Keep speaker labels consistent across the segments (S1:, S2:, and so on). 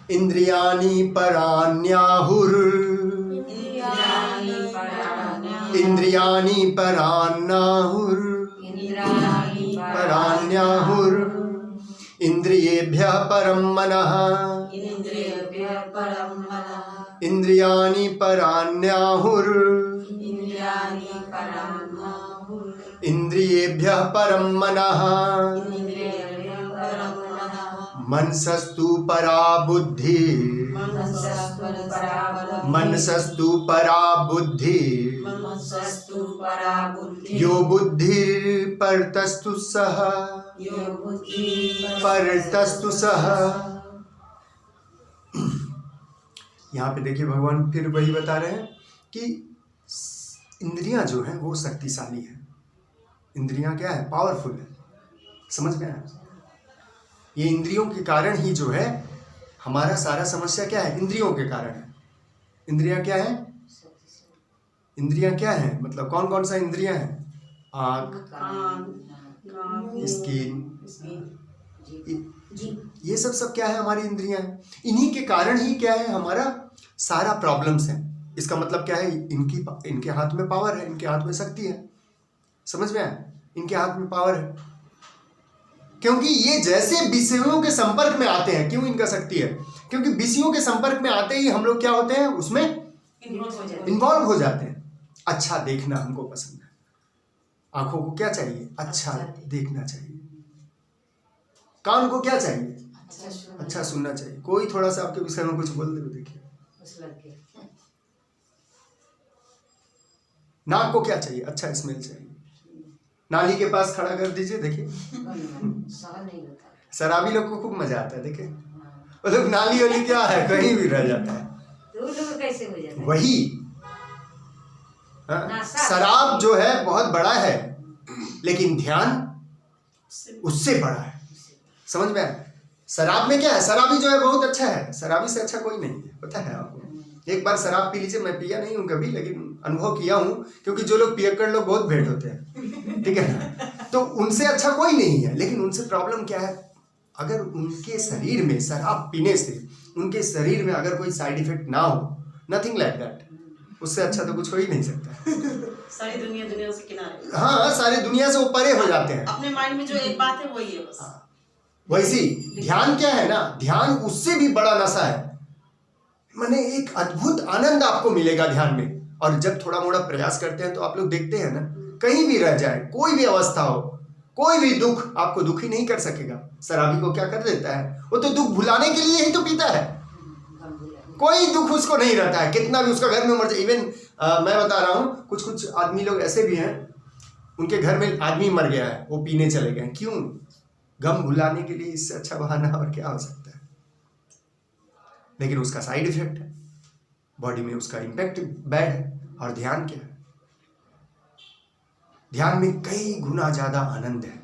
S1: इंद्रियाणि पराण्याहुर इंद्रियाणि पराण्याहुर इंद्रियेभ्यः परं मनः इंद्रियाणि पराण्याहुर इंद्रियेभ्यः परं मनः मनसस्तु परा बुद्धि मनसस्तु परा बुद्धि यो बुद्धि परतस्तु सः परतस्तु सः। यहाँ पे देखिए भगवान फिर वही बता रहे हैं कि इंद्रियां जो हैं वो शक्तिशाली है। इंद्रियां क्या है? पावरफुल है। समझ में आया? ये इंद्रियों के कारण ही जो है हमारा सारा समस्या क्या है? इंद्रियों के कारण है। इंद्रियां क्या है? इंद्रियां क्या है मतलब कौन कौन सा इंद्रियां हैं? आँख, स्किन, ये सब क्या है? हमारी इंद्रियां हैं। इन्हीं के कारण ही क्या है हमारा सारा प्रॉब्लम्स है। इसका मतलब क्या है? इनके हाथ में पावर है, इनके हाथ में शक्ति है। समझ में आया? इनके हाथ में पावर है क्योंकि ये जैसे विषयों के संपर्क में आते हैं। क्यों इनका शक्ति है? क्योंकि विषयों के संपर्क में आते ही हम लोग क्या होते हैं? उसमें इन्वॉल्व हो जाते हैं। अच्छा देखना हमको पसंद है। आंखों को क्या चाहिए? अच्छा देखना चाहिए। कान को क्या चाहिए? अच्छा सुनना चाहिए। कोई थोड़ा सा आपके विषय में कुछ बोल दे, देखिए। नाक को क्या चाहिए? अच्छा स्मेल चाहिए। नाली के पास खड़ा कर दीजिए, देखिए शराबी लोग को खूब मजा आता है। देखिए वो लोग नाली वाली क्या है, कहीं भी रह जाता है। कैसे हो जाता है? वही शराब जो है बहुत बड़ा है लेकिन ध्यान उससे बड़ा है। समझ में आया? शराब में क्या है? शराबी जो है बहुत अच्छा है। शराबी से अच्छा कोई नहीं है, पता है आपको। एक बार शराब पी लीजिए। मैं पिया नहीं हूँ कभी, लेकिन अनुभव किया हूँ क्योंकि जो लोग पियक्कड़ लोग बहुत भेंट होते हैं, ठीक है ना? तो उनसे अच्छा कोई नहीं है। लेकिन उनसे प्रॉब्लम क्या है? अगर उनके शरीर में शराब पीने से उनके शरीर में अगर कोई साइड इफेक्ट ना हो, नथिंग लाइक दैट, उससे अच्छा तो कुछ हो ही नहीं सकता।
S2: सारी दुनिया से किनारे।
S1: हाँ, सारी दुनिया से वो परे हो जाते हैं।
S2: अपने माइंड में जो एक बात है वही है बस।
S1: वैसी ध्यान क्या है ना, ध्यान उससे भी बड़ा नशा है। माने एक अद्भुत आनंद आपको मिलेगा ध्यान में। और जब थोड़ा मोड़ा प्रयास करते हैं तो आप लोग देखते हैं ना, कहीं भी रह जाए, कोई भी अवस्था हो, कोई भी दुख आपको दुखी नहीं कर सकेगा। शराबी को क्या कर देता है? वो तो दुख भुलाने के लिए ही तो पीता है। कोई दुख उसको नहीं रहता है, कितना भी उसका घर में मर जाए। इवन मैं बता रहा हूँ, कुछ आदमी लोग ऐसे भी हैं, उनके घर में आदमी मर गया है, वो पीने चले गए। क्यों? गम भुलाने के लिए। इससे अच्छा बहाना और क्या हो सकता है? लेकिन उसका साइड इफेक्ट है, बॉडी में उसका इम्पैक्ट बैड है। और ध्यान क्या है? ध्यान में कई गुना ज्यादा आनंद है।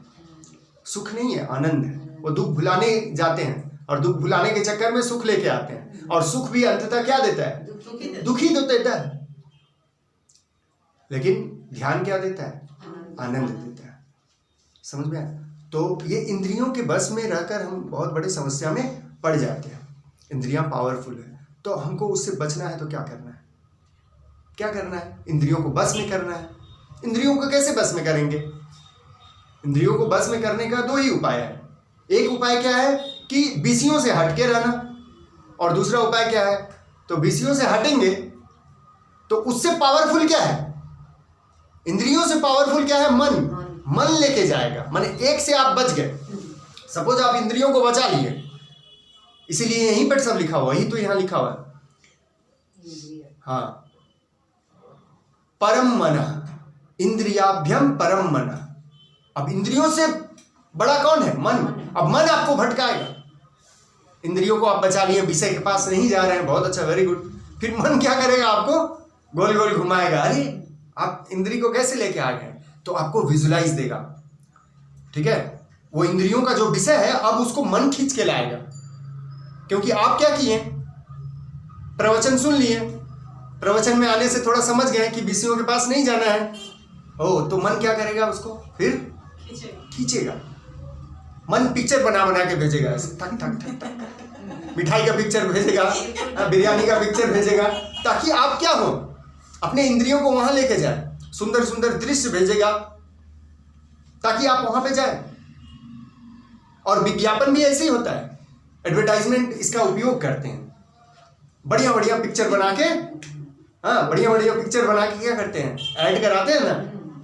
S1: सुख नहीं है, आनंद है। वो दुख भुलाने जाते हैं और दुख भुलाने के चक्कर में सुख लेके आते हैं। और सुख भी अंततः क्या देता है? दुखी तो देता है। लेकिन ध्यान क्या देता है? आनंद देता है। समझ में आया? तो ये इंद्रियों के बस में रहकर हम बहुत बड़ी समस्या में पड़ जाते हैं। इंद्रियां पावरफुल है, तो हमको उससे बचना है। तो क्या करना है? क्या करना है? इंद्रियों को बस में करना है। इंद्रियों को कैसे बस में करेंगे? इंद्रियों को बस में करने का दो ही उपाय है। एक उपाय क्या है कि विषयों से हटके रहना, और दूसरा उपाय क्या है? तो विषयों से हटेंगे तो उससे पावरफुल क्या है? इंद्रियों से पावरफुल क्या है? मन लेके जाएगा। माने एक से आप बच गए। सपोज आप इंद्रियों को बचा लिए, इसीलिए यहीं पर सब लिखा हुआ, यही तो यहां लिखा हुआ है। हाँ, परम मनः इंद्रियाभ्यम परम मनः। अब इंद्रियों से बड़ा कौन है? मन। अब मन आपको भटकाएगा। इंद्रियों को आप बचा लिए, विषय के पास नहीं जा रहे हैं, बहुत अच्छा, वेरी गुड। फिर मन क्या करेगा? आपको गोल गोल घुमाएगा। अरे आप इंद्री को कैसे लेके आ गए? तो आपको विजुलाइज देगा, ठीक है? वो इंद्रियों का जो विषय है अब उसको मन खींच के लाएगा। क्योंकि आप क्या किए? प्रवचन सुन लिए, प्रवचन में आने से थोड़ा समझ गए कि विषयों के पास नहीं जाना है। तो मन क्या करेगा? उसको फिर खींचेगा। मन पिक्चर बना के भेजेगा ऐसे, ठक ठक ठक ठक। मिठाई का पिक्चर भेजेगा, बिरयानी का पिक्चर भेजेगा, ताकि आप क्या हो, अपने इंद्रियों को वहां लेके जाए। सुंदर सुंदर दृश्य भेजेगा ताकि आप वहां पे जाए। और विज्ञापन भी ऐसे ही होता है, एडवर्टाइजमेंट इसका उपयोग करते हैं। बढ़िया बढ़िया पिक्चर बना के, हाँ बढ़िया बढ़िया पिक्चर बना के क्या करते हैं, ऐड कराते हैं ना।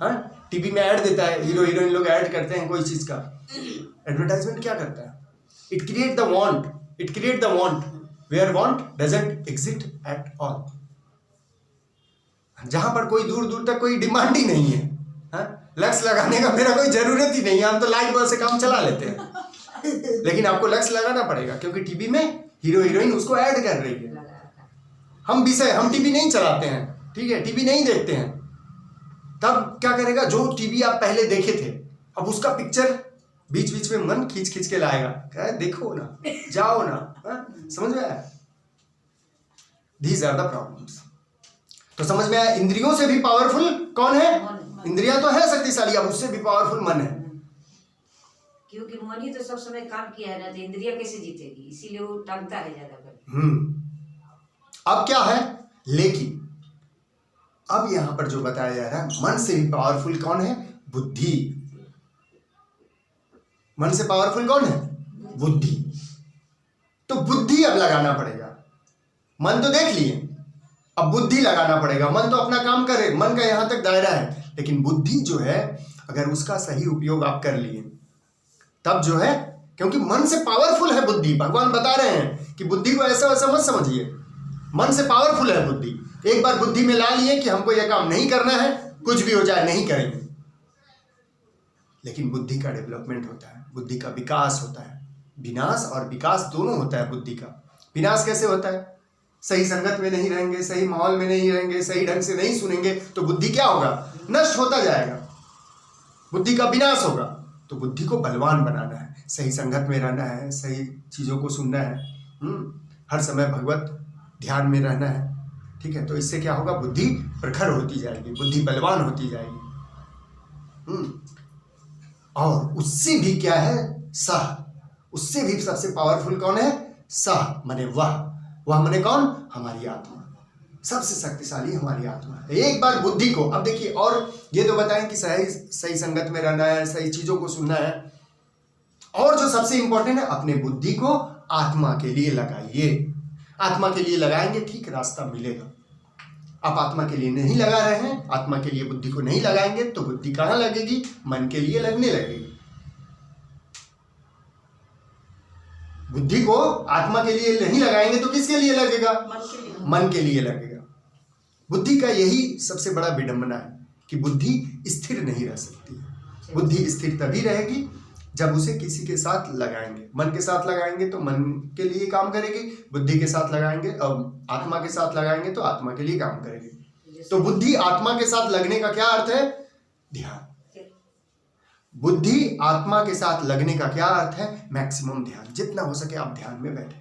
S1: हाँ, टीवी में ऐड देता है, हीरो हीरोइन लोग ऐड करते हैं कोई चीज का। एडवर्टाइजमेंट क्या करता है, it create the want where want doesn't exist at all. जहां पर कोई दूर दूर तक कोई डिमांड ही नहीं है, हाँ? लक्स लगाने का मेरा कोई जरूरत ही नहीं है, हम तो लाइट बॉल से काम चला लेते हैं। लेकिन आपको लक्स लगाना पड़ेगा, क्योंकि टीवी में हीरो हीरोइन उसको ऐड कर रही है। हम टीवी नहीं चलाते हैं, ठीक है, टीवी नहीं देखते हैं, तब क्या करेगा, जो टीवी आप पहले देखे थे अब उसका पिक्चर बीच बीच में मन खींच खींच के लाएगा, कहे देखो ना, जाओ ना, हाँ? समझ में आया? These are the problems. तो समझ में आया, इंद्रियों से भी पावरफुल कौन है? इंद्रियां तो है शक्तिशाली, अब उससे भी पावरफुल मन है।
S3: क्योंकि मन ही तो सब समय काम किया है ना, तो इंद्रिया कैसे जीतेगी, इसीलिए वो टांगता है ज्यादा कर।
S1: अब क्या है, लेकिन अब यहां पर जो बताया जा रहा है, मन से भी पावरफुल कौन है? बुद्धि। मन से पावरफुल कौन है? बुद्धि। तो बुद्धि अब लगाना पड़ेगा। मन तो देख लिए, अब बुद्धि लगाना पड़ेगा। मन तो अपना काम करे, मन का यहां तक दायरा है, लेकिन बुद्धि जो है, अगर उसका सही उपयोग आप कर लिए तब जो है, क्योंकि मन से पावरफुल है बुद्धि। भगवान बता रहे हैं कि बुद्धि को ऐसा वैसा मत समझिए, मन से पावरफुल है बुद्धि। एक बार बुद्धि में ला लिए कि हमको यह काम नहीं करना है, कुछ भी हो जाए नहीं करेंगे। लेकिन बुद्धि का डेवलपमेंट होता है, बुद्धि का विकास होता है। विनाश और विकास दोनों होता है बुद्धि का। विनाश कैसे होता है? सही संगत में नहीं रहेंगे, सही माहौल में नहीं रहेंगे, सही ढंग से नहीं सुनेंगे, तो बुद्धि क्या होगा? नष्ट होता जाएगा। बुद्धि का विनाश होगा। तो बुद्धि को बलवान बनाना है, सही संगत में रहना है, सही चीजों को सुनना है, हर समय भगवत ध्यान में रहना है, ठीक है। तो इससे क्या होगा? बुद्धि प्रखर होती जाएगी, बुद्धि बलवान होती जाएगी। और उससे भी क्या है? सह। उससे भी सबसे पावरफुल कौन है? सह माने वह माने कौन? हमारी आत्मा। सबसे शक्तिशाली हमारी आत्मा है। एक बार बुद्धि को, अब देखिए, और ये तो बताएं कि सही संगत में रहना है, सही चीजों को सुनना है, और जो सबसे इंपॉर्टेंट है, अपने बुद्धि को आत्मा के लिए लगाइए। आत्मा के लिए लगाएंगे, ठीक रास्ता मिलेगा। आप आत्मा के लिए नहीं लगा रहे हैं, आत्मा के लिए बुद्धि को नहीं लगाएंगे, तो बुद्धि कहां लगेगी? मन के लिए लगने लगेगी। बुद्धि को आत्मा के लिए नहीं लगाएंगे तो किसके लिए लगेगा? मन के लिए लगेगा। बुद्धि का यही सबसे बड़ा विडंबना है कि बुद्धि स्थिर नहीं रह सकती है। बुद्धि स्थिर तभी रहेगी जब उसे किसी के साथ लगाएंगे। मन के साथ लगाएंगे तो मन के लिए काम करेगी, बुद्धि के साथ लगाएंगे, आत्मा के साथ लगाएंगे तो आत्मा के लिए काम करेगी। तो बुद्धि आत्मा के साथ लगने का क्या अर्थ है? ध्यान। बुद्धि आत्मा के साथ लगने का क्या अर्थ है? मैक्सिमम ध्यान। जितना हो सके आप ध्यान में बैठे।